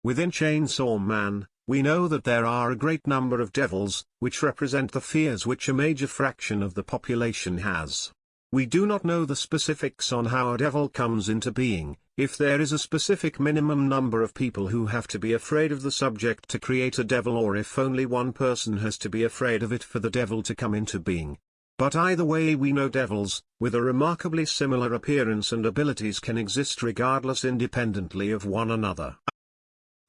Within Chainsaw Man, we know that there are a great number of devils, which represent the fears which a major fraction of the population has. We do not know the specifics on how a devil comes into being, if there is a specific minimum number of people who have to be afraid of the subject to create a devil, or if only one person has to be afraid of it for the devil to come into being. But either way, we know devils, with a remarkably similar appearance and abilities, can exist regardless independently of one another.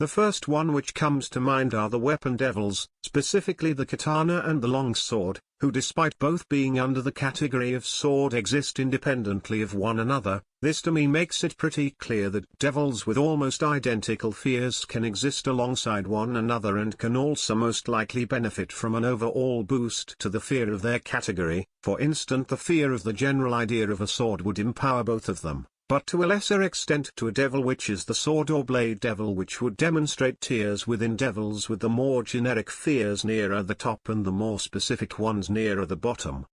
The first one which comes to mind are the weapon devils, specifically the katana and the longsword, who despite both being under the category of sword exist independently of one another. This to me makes it pretty clear that devils with almost identical fears can exist alongside one another and can also most likely benefit from an overall boost to the fear of their category. For instance, the fear of the general idea of a sword would empower both of them, but to a lesser extent to a devil which is the sword or blade devil, which would demonstrate tiers within devils, with the more generic fears nearer the top and the more specific ones nearer the bottom.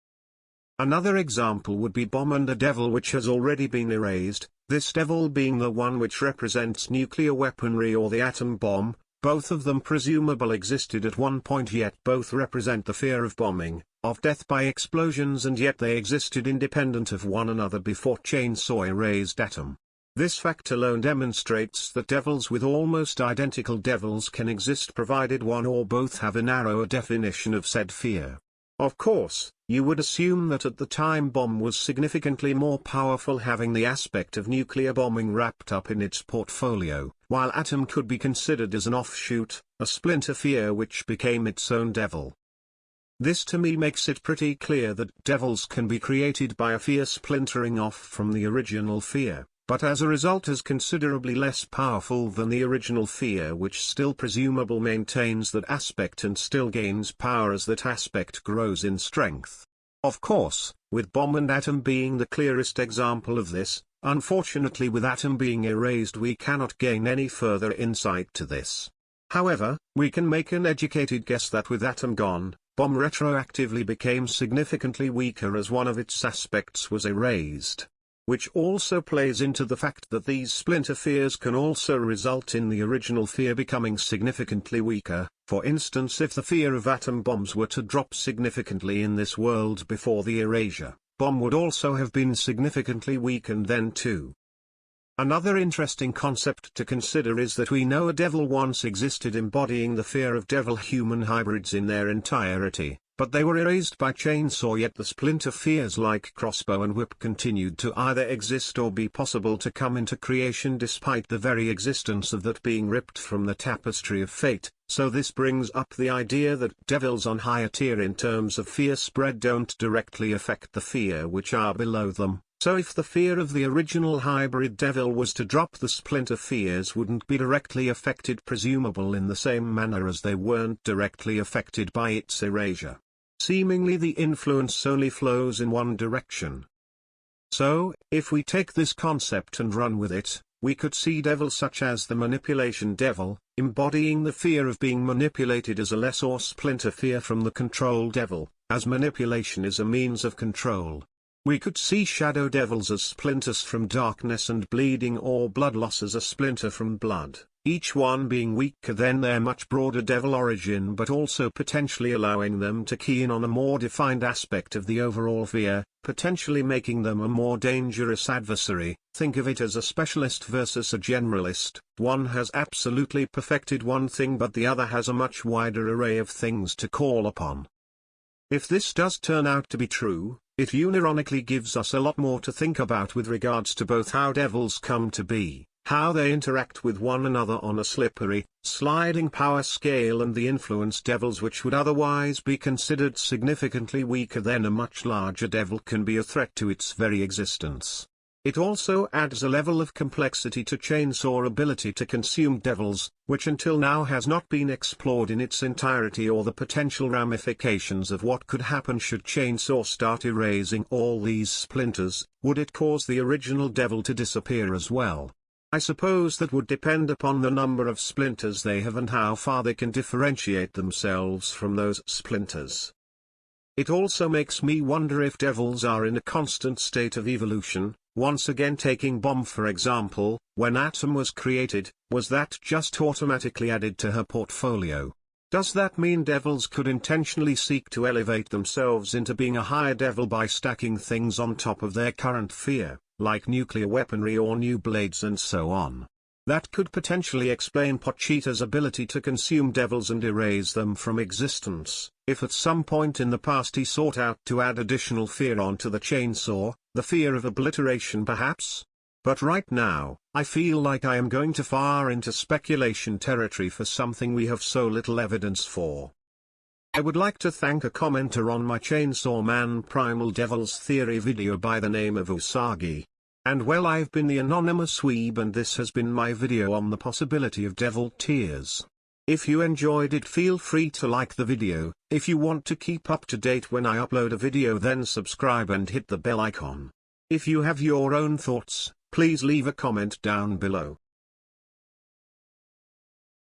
Another example would be bomb and a devil which has already been erased, this devil being the one which represents nuclear weaponry or the atom bomb. Both of them presumably existed at one point, yet both represent the fear of bombing, of death by explosions, and yet they existed independent of one another before Chainsaw erased Atom. This fact alone demonstrates that devils with almost identical devils can exist provided one or both have a narrower definition of said fear. Of course, you would assume that at the time bomb was significantly more powerful, having the aspect of nuclear bombing wrapped up in its portfolio, while atom could be considered as an offshoot, a splinter fear which became its own devil. This to me makes it pretty clear that devils can be created by a fear splintering off from the original fear, but as a result is considerably less powerful than the original fear, which still presumably maintains that aspect and still gains power as that aspect grows in strength. Of course, with bomb and atom being the clearest example of this, unfortunately with atom being erased we cannot gain any further insight to this. However, we can make an educated guess that with atom gone, bomb retroactively became significantly weaker as one of its aspects was erased. Which also plays into the fact that these splinter fears can also result in the original fear becoming significantly weaker. For instance, if the fear of atom bombs were to drop significantly in this world before the erasure, bomb would also have been significantly weakened then too. Another interesting concept to consider is that we know a devil once existed embodying the fear of devil-human hybrids in their entirety, but they were erased by Chainsaw, yet the splinter fears like crossbow and whip continued to either exist or be possible to come into creation despite the very existence of that being ripped from the tapestry of fate. So this brings up the idea that devils on higher tier in terms of fear spread don't directly affect the fear which are below them. So if the fear of the original hybrid devil was to drop, the splinter fears wouldn't be directly affected, presumable in the same manner as they weren't directly affected by its erasure. Seemingly the influence only flows in one direction. So, if we take this concept and run with it, we could see devils such as the manipulation devil, embodying the fear of being manipulated as a less or splinter fear from the control devil, as manipulation is a means of control. We could see shadow devils as splinters from darkness and bleeding or blood loss as a splinter from blood, each one being weaker than their much broader devil origin, but also potentially allowing them to key in on a more defined aspect of the overall fear, potentially making them a more dangerous adversary. Think of it as a specialist versus a generalist. One has absolutely perfected one thing, but the other has a much wider array of things to call upon. If this does turn out to be true, it unironically gives us a lot more to think about with regards to both how devils come to be, how they interact with one another on a slippery, sliding power scale, and the influence devils which would otherwise be considered significantly weaker than a much larger devil can be a threat to its very existence. It also adds a level of complexity to Chainsaw ability to consume devils, which until now has not been explored in its entirety, or the potential ramifications of what could happen should Chainsaw start erasing all these splinters. Would it cause the original devil to disappear as well? I suppose that would depend upon the number of splinters they have and how far they can differentiate themselves from those splinters. It also makes me wonder if devils are in a constant state of evolution, Once again, taking Bomb for example, when Atom was created, was that just automatically added to her portfolio? Does that mean devils could intentionally seek to elevate themselves into being a higher devil by stacking things on top of their current fear, like nuclear weaponry or new blades and so on? That could potentially explain Pochita's ability to consume devils and erase them from existence, if at some point in the past he sought out to add additional fear onto the chainsaw, the fear of obliteration perhaps? But right now, I feel like I am going too far into speculation territory for something we have so little evidence for. I would like to thank a commenter on my Chainsaw Man Primal Devils Theory video by the name of Usagi. And well, I've been the anonymous weeb, and this has been my video on the possibility of devil tears. If you enjoyed it, feel free to like the video. If you want to keep up to date when I upload a video, then subscribe and hit the bell icon. If you have your own thoughts, please leave a comment down below.